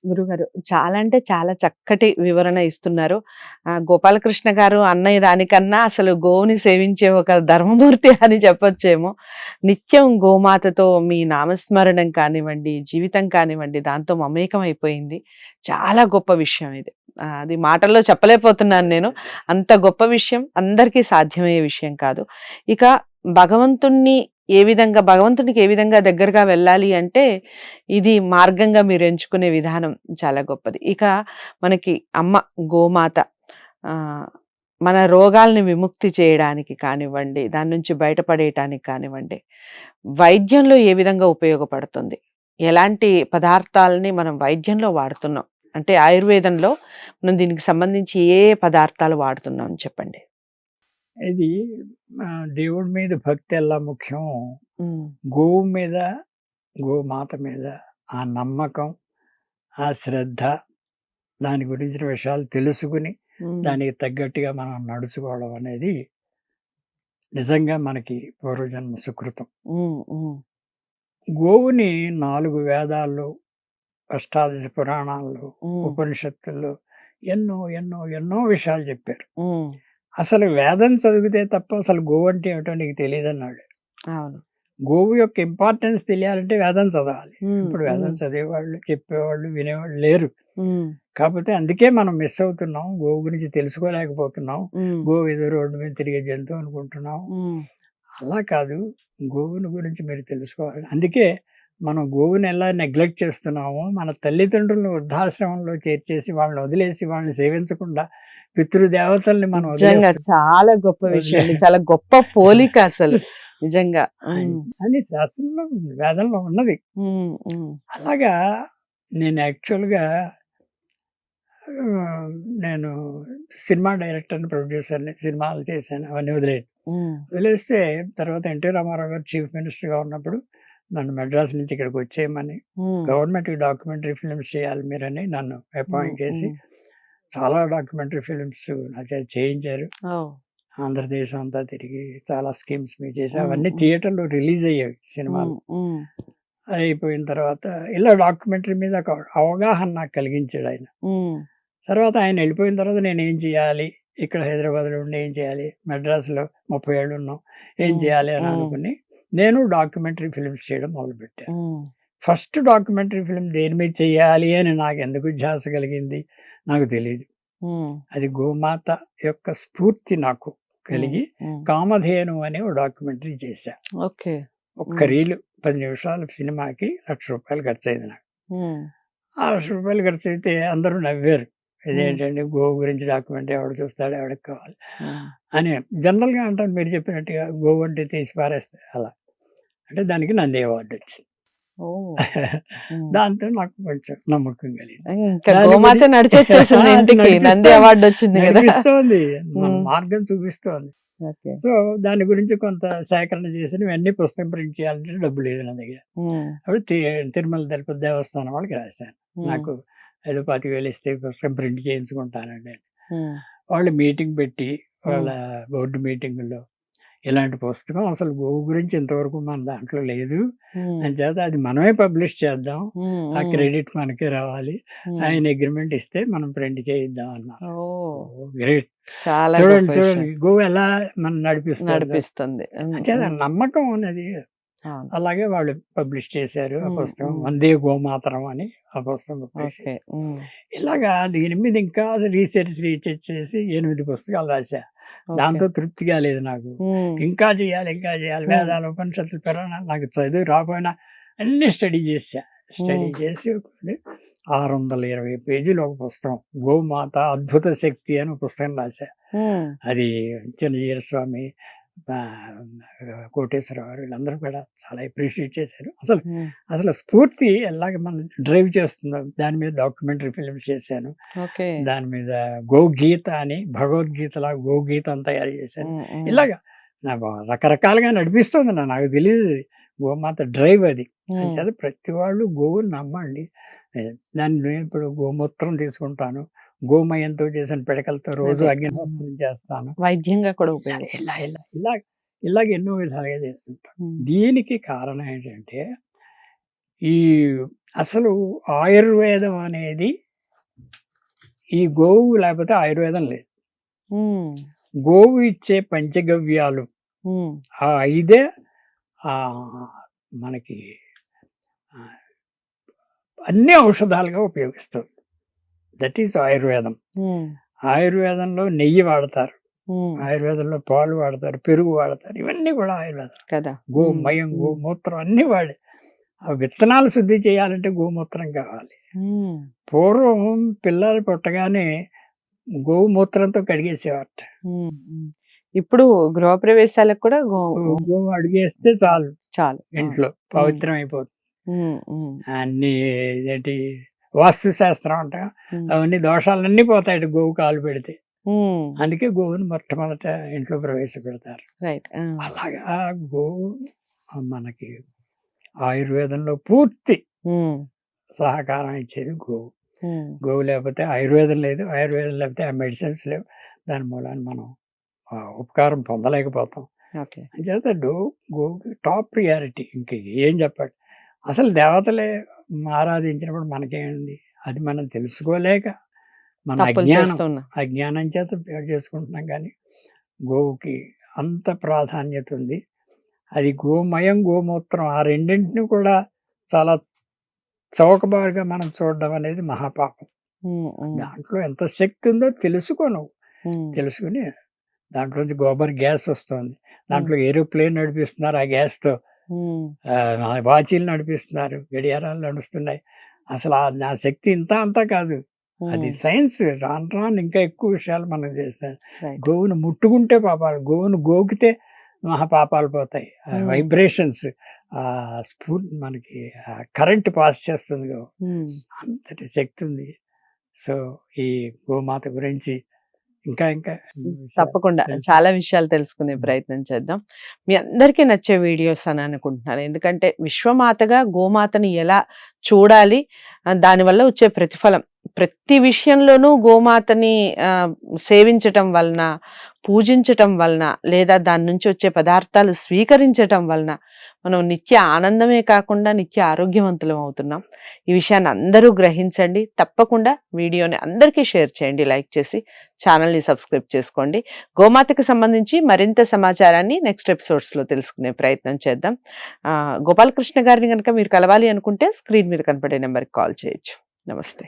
గురుగారు చాలా అంటే చాలా చక్కటి వివరణ ఇస్తున్నారు. గోపాలకృష్ణ గారు అన్నయ్య దానికన్నా అసలు గోవుని సేవించే ఒక ధర్మమూర్తి అని చెప్పొచ్చేమో. నిత్యం గోమాతతో మీ నామస్మరణం కానివ్వండి, జీవితం కానివ్వండి దాంతో మమేకం అయిపోయింది. చాలా గొప్ప విషయం ఇది. అది మాటల్లో చెప్పలేకపోతున్నాను నేను. అంత గొప్ప విషయం అందరికీ సాధ్యమయ్యే విషయం కాదు. ఇక భగవంతుణ్ణి భగవంతునికి ఏ విధంగా దగ్గరగా వెళ్ళాలి అంటే ఇది మార్గంగా మీరు ఎంచుకునే విధానం చాలా గొప్పది. ఇక మనకి అమ్మ గోమాత ఆహ్, మన రోగాల్ని విముక్తి చేయడానికి కానివ్వండి, దాని నుంచి బయటపడేయటానికి కానివ్వండి, వైద్యంలో ఏ విధంగా ఉపయోగపడుతుంది? ఎలాంటి పదార్థాలని మనం వైద్యంలో వాడుతున్నాం? అంటే ఆయుర్వేదంలో మనం దీనికి సంబంధించి ఏ పదార్థాలు వాడుతున్నాం చెప్పండి? ఇది దేవుడి మీద భక్తి ఎలా ముఖ్యం, హ్మ్. గోవు మీద, గోమాత మీద ఆ నమ్మకం, ఆ శ్రద్ధ, దాని గురించిన విషయాలు తెలుసుకుని, హ్మ్. దానికి తగ్గట్టుగా మనం నడుచుకోవడం అనేది నిజంగా మనకి పూర్వజన్మ సుకృతం. హ్మ్. హ్మ్. గోవుని 4 వేదాల్లో, అష్టాదశ పురాణాల్లో, హ్మ్. ఉపనిషత్తుల్లో ఎన్నో, ఎన్నో, ఎన్నో విషయాలు చెప్పారు. హ్మ్. అసలు వేదం చదివితే తప్ప అసలు గోవు అంటే ఏమిటో నీకు తెలియదన్నాడు. అవును. గోవు యొక్క ఇంపార్టెన్స్ తెలియాలంటే వేదం చదవాలి. హ్మ్. ఇప్పుడు వేదం హ్మ్. చదివేవాళ్ళు, చెప్పేవాళ్ళు, వినేవాళ్ళు లేరు. హ్మ్. కాకపోతే అందుకే మనం మిస్ అవుతున్నాం. గోవు గురించి తెలుసుకోలేకపోతున్నాం. హ్మ్. గోవు ఏదో రోడ్డు మీద తిరిగే జంతువు అనుకుంటున్నాం. హ్మ్. అలా కాదు. గోవుని గురించి మీరు తెలుసుకోవాలి. అందుకే మనం గోవుని ఎలా నెగ్లెక్ట్ చేస్తున్నామో, మన తల్లిదండ్రులను వృద్ధాశ్రమంలో చేర్చేసి, వాళ్ళని వదిలేసి, వాళ్ళని సేవించకుండా పితృదేవతల్ని మనం నిజంగా చాలా గొప్ప విషయం అండి. చాలా గొప్ప పోలిక అసలు. నిజంగా. హ్మ్. అని శాస్త్రంలో ఉంది, వేదంలో ఉన్నది. హ్మ్. హ్మ్. అలాగా నేను యాక్చువల్‌గా ఆహ్, నేను సినిమా డైరెక్టర్‌ని, ప్రొడ్యూసర్‌ని, సినిమాలు చేశాను. అవన్నీ వదిలేయండి. హ్మ్. వదిలేస్తే తర్వాత ఎన్టీ రామారావు గారు చీఫ్ మినిస్టర్‌గా ఉన్నప్పుడు నన్ను మద్రాస్ నుంచి ఇక్కడికి వచ్చేయమని, హ్మ్. గవర్నమెంట్‌కి డాక్యుమెంటరీ ఫిల్మ్స్ చేయాలి మీరని నన్ను హ్మ్. అపాయింట్ చేసి, హ్మ్. చాలా డాక్యుమెంటరీ ఫిల్మ్స్ నా చేత చేయించారు. ఓహ్! ఆంధ్రదేశం అంతా తిరిగి చాలా స్కీమ్స్ మీద చేసి, హ్మ్. అవన్నీ హ్మ్. థియేటర్‌లో రిలీజ్ అయ్యేవి సినిమాలు. హ్మ్. హ్మ్. అయిపోయిన తర్వాత ఇలా డాక్యుమెంటరీ మీద ఒక అవగాహన నాకు కలిగించాడాయన. హ్మ్. తర్వాత ఆయన వెళ్ళిపోయిన తర్వాత నేనేం చేయాలి? ఇక్కడ హైదరాబాద్‌లో ఉండి ఏం చేయాలి? మద్రాసులో 30 ఏళ్లున్నాం. ఏం హ్మ్. చేయాలి అని హ్మ్. అనుకుని, నేను డాక్యుమెంటరీ ఫిల్మ్స్ చేయడం మొదలుపెట్టాను. హ్మ్. ఫస్ట్ డాక్యుమెంటరీ ఫిల్మ్ దేని మీద చేయాలి అని నాకెందుకు ధ్యాస కలిగింది నాకు తెలీదు. హ్మ్. అది గోమాత యొక్క స్ఫూర్తి నాకు హ్మ్. కలిగి, హ్మ్. 'కామధేను' అనే ఓ డాక్యుమెంటరీ చేశా. ఓకే. ఒక్క హ్మ్. రీలు 10 నిమిషాల సినిమాకి రూ. 1,00,000 ఖర్చయింది నాకు. హ్మ్. ఆ రూ. 1,00,000 ఖర్చయితే అందరూ నవ్వారు. హ్మ్. ఇదేంటండి గోవు గురించి డాక్యుమెంటరీ ఎవడు చూస్తాడు? ఎవడికి కావాలి? హ్మ్. అని జనరల్‌గా అంటారు మీరు చెప్పినట్టుగా గోవు అంటే తీసి పారేస్తారు అలా. అంటే దానికి నంది అవార్డొచ్చింది. ఓహ్! హ్మ్. దాంతో నాకు కొంచెం నమ్మకం కలిగింది. ఇంకా దాని గోమాత గురించి నడిచొచ్చేసింది అది ఇంటికి. నంది నడిపిస్తోంది. అవార్డొచ్చింది గదా! నడిపిస్తోంది. మన హ్మ్. మార్గం చూపిస్తోంది. ఓకే. సో, దాని గురించి కొంత సేకరణ చేసి ఇవన్నీ పుస్తకం ప్రింట్ చేయాలంటే డబ్బు లేదు నా దగ్గర. హ్మ్. అప్పుడు తిరుమల తిరుపతి దేవస్థానం వాళ్ళకి రాశాను. హ్మ్. నాకు ఏదో 25,000 ఇస్తే పుస్తకం ప్రింట్ చేయించుకుంటానండి అని. హ్మ్. వాళ్ళు మీటింగ్ పెట్టి వాళ్ళ హ్మ్. బోర్డ్ మీటింగుల్లో ఇలాంటి పుస్తకం అసలు గోవు గురించి ఇంతవరకు మన దాంట్లో లేదు. హ్మ్. అంచేత అది మనమే పబ్లిష్ చేద్దాం. హ్మ్. ఆ హ్మ్. క్రెడిట్ మనకే రావాలి. హ్మ్. ఆయన అగ్రీమెంట్ ఇస్తే మనం ప్రింట్ చేయిద్దాం అన్నారు. ఓహ్! ఓహ్! గ్రేట్. చాలా గొప్ప చూడండి, విషయం. చూడండి గోవు ఎలా మనం నడిపిస్తోందో. నడిపిస్తుంది. హ్మ్. అంచేత హ్మ్. నమ్మకం అనేది అవును. అలాగే వాళ్ళు పబ్లిష్ చేశారు ఆ హ్మ్. పుస్తకం. హ్మ్. 'వందే గోమాతరం' అని ఆ పుస్తకం పబ్లిష్ ఓకే. చేశారు. హ్మ్. ఇలాగా దీని మీద ఇంకా రీసెర్చ్ చేసి 8 పుస్తకాలు రాశా. ఓకే. దాంతో తృప్తి కాలేదు నాకు. హ్మ్. ఇంకా చేయాలి, ఇంకా చేయాలి. హ్మ్. వేదాలు, ఉపనిషత్తులు, పురాణాలు నాకు చదువు రాకపోయినా అన్నీ స్టడీ చేశా. స్టడీ హ్మ్. చేసి 620 పేజీలు ఒక పుస్తకం. 'గోమాత అద్భుత శక్తి' అని ఒక పుస్తకం రాశా. హ్మ్. అది చిన్నజీయర స్వామి, ఆహ్, కోటేశ్వరరావు గారు వీళ్ళందరూ కూడా చాలా అప్రిషియేట్ చేశారు. అసలు హ్మ్. అసలు స్ఫూర్తి ఎలాగ మనం డ్రైవ్ చేస్తుందో దాని మీద డాక్యుమెంటరీ ఫిల్మ్స్ చేశాను. ఓకే. దాని మీద గోగీత అని భగవద్గీతలాగా గోగీతని తయారు చేశాను. హ్మ్. హ్మ్. ఇలాగ రకరకాలుగా నడిపిస్తుంది నాకు తెలీదు. గోమాత డ్రైవ్ అది. హ్మ్. అంచేత ప్రతి వాళ్ళు గోవుని నమ్మండి. దాన్ని నేను ఇప్పుడు గోమూత్రం తీసుకుంటాను. గోమయంతో చేసిన పిడకలతో రోజు అదే. హ్మ్. అగ్నిహోత్రం చేస్తాను. వైద్యంగా కూడా ఇలా ఇలా ఉపయోగపడుతుంది. ఇలా ఇలాగ ఇలాగ ఎన్నో విధాలుగా చేస్తుంటాం. హ్మ్. దీనికి కారణం ఏంటంటే ఈ అసలు ఆయుర్వేదం అనేది ఈ గోవు లేకపోతే ఆయుర్వేదం లేదు. ఉమ్, గోవు ఇచ్చే పంచగవ్యాలు ఉమ్, ఆ 5 మనకి ఆ, అన్ని ఔషధాలుగా ఉపయోగిస్తుంది. దట్ ఈస్ ఆయుర్వేదం. ఉమ్, ఆయుర్వేదంలో నెయ్యి వాడతారు, ఉమ్, ఆయుర్వేదంలో పాలు వాడతారు, పెరుగు వాడతారు, ఇవన్నీ కూడా ఆయుర్వేదం. కదా. గోమయం, ఉమ్, గోమూత్రం అన్నీ వాడి. ఆ విత్తనాలు శుద్ధి చేయాలంటే గోమూత్రం కావాలి. ఉమ్, పూర్వం పిల్లలు పుట్టగానే గోమూత్రంతో కడిగేసేవారట. ఉమ్, ఉమ్. ఇప్పుడు గృహప్రవేశాలకు కూడా గోవు అడిగేస్తే చాలు, చాలు. ఇంట్లో పవిత్రం అయిపోతుంది. ఉమ్, ఉమ్, అన్ని ఏంటి వాస్తు శాస్త్రం అంట, ఉమ్, అవన్నీ దోషాలన్నీ పోతాయి గోవు కాలు పెడితే. ఉమ్, అందుకే గోవుని మొట్టమొదట ఇంట్లో ప్రవేశపెడతారు. రైట్. అలాగా గోవు మనకి ఆయుర్వేదంలో పూర్తి ఉమ్, సహకారం ఇచ్చేది గోవు. ఉమ్, గోవు లేకపోతే ఆయుర్వేదం లేదు, ఆయుర్వేదం లేకపోతే ఆ మెడిసిన్స్ లేవు. దాని మూలాన్ని మనం ఉపకారం పొందలేకపోతాం. ఓకే. అంచేత గోవుకి టాప్ ప్రియారిటీ. ఇంక ఏం చెప్పాలి, అసలు దేవతలే ఆరాధించినప్పుడు మనకేంది, అది మనం తెలుసుకోలేక మన తప్పులు చేస్తున్నా. అజ్ఞానం చేత పేరు చేసుకుంటున్నాం. కానీ గోవుకి అంత ప్రాధాన్యత ఉంది. అది గోమయం, గోమూత్రం ఆ రెండింటిని కూడా చాలా చౌకబారుగా మనం చూడడం అనేది మహాపాపం. ఉమ్, ఉమ్, దాంట్లో ఎంత శక్తి ఉందో తెలుసుకోను. ఉమ్, తెలుసుకుని దాంట్లోంచి గోబర్ గ్యాస్ వస్తుంది, దాంట్లో ఏరోప్లేన్ నడిపిస్తున్నారు, ఆ గ్యాస్తో ఉమ్, వాచీలు నడిపిస్తున్నారు, గడియారాలు నడుస్తున్నాయి. అసలు ఆ శక్తి ఇంత అంతా కాదు, అది సైన్స్. రాను రాను ఇంకా ఎక్కువ విషయాలు మనం చేస్తాం. రైట్. గోవును ముట్టుకుంటే పాపాలు, గోవును గోకితే మహాపాపాలు పోతాయి. వైబ్రేషన్స్, మనకి కరెంట్ పాస్ చేస్తుంది గోవు, ఉమ్, అంతటి శక్తి ఉంది. సో ఈ గోమాత గురించి ఇంకా ఇంకా తప్పకుండా చాలా విషయాలు తెలుసుకునే ప్రయత్నం చేద్దాం. మీ అందరికీ నచ్చే వీడియోస్ అని అనుకుంటున్నాను. ఎందుకంటే విశ్వమాతగా గోమాతని ఎలా చూడాలి, దానివల్ల వచ్చే ప్రతిఫలం, ప్రతి విషయంలోనూ గోమాతని సేవించటం వలన, పూజించటం వలన, లేదా దాని నుంచి వచ్చే పదార్థాలు స్వీకరించటం వలన మనం నిత్య ఆనందమే కాకుండా నిత్య ఆరోగ్యవంతులం అవుతున్నాం. ఈ విషయాన్ని అందరూ గ్రహించండి. తప్పకుండా వీడియోని అందరికీ షేర్ చేయండి, లైక్ చేసి ఛానల్ని సబ్స్క్రైబ్ చేసుకోండి. గోమాతకి సంబంధించి మరింత సమాచారాన్ని నెక్స్ట్ ఎపిసోడ్స్లో తెలుసుకునే ప్రయత్నం చేద్దాం. గోపాలకృష్ణ గారిని కనుక మీరు కలవాలి అనుకుంటే స్క్రీన్ మీద కనపడే నెంబర్కి కాల్ చేయొచ్చు. నమస్తే.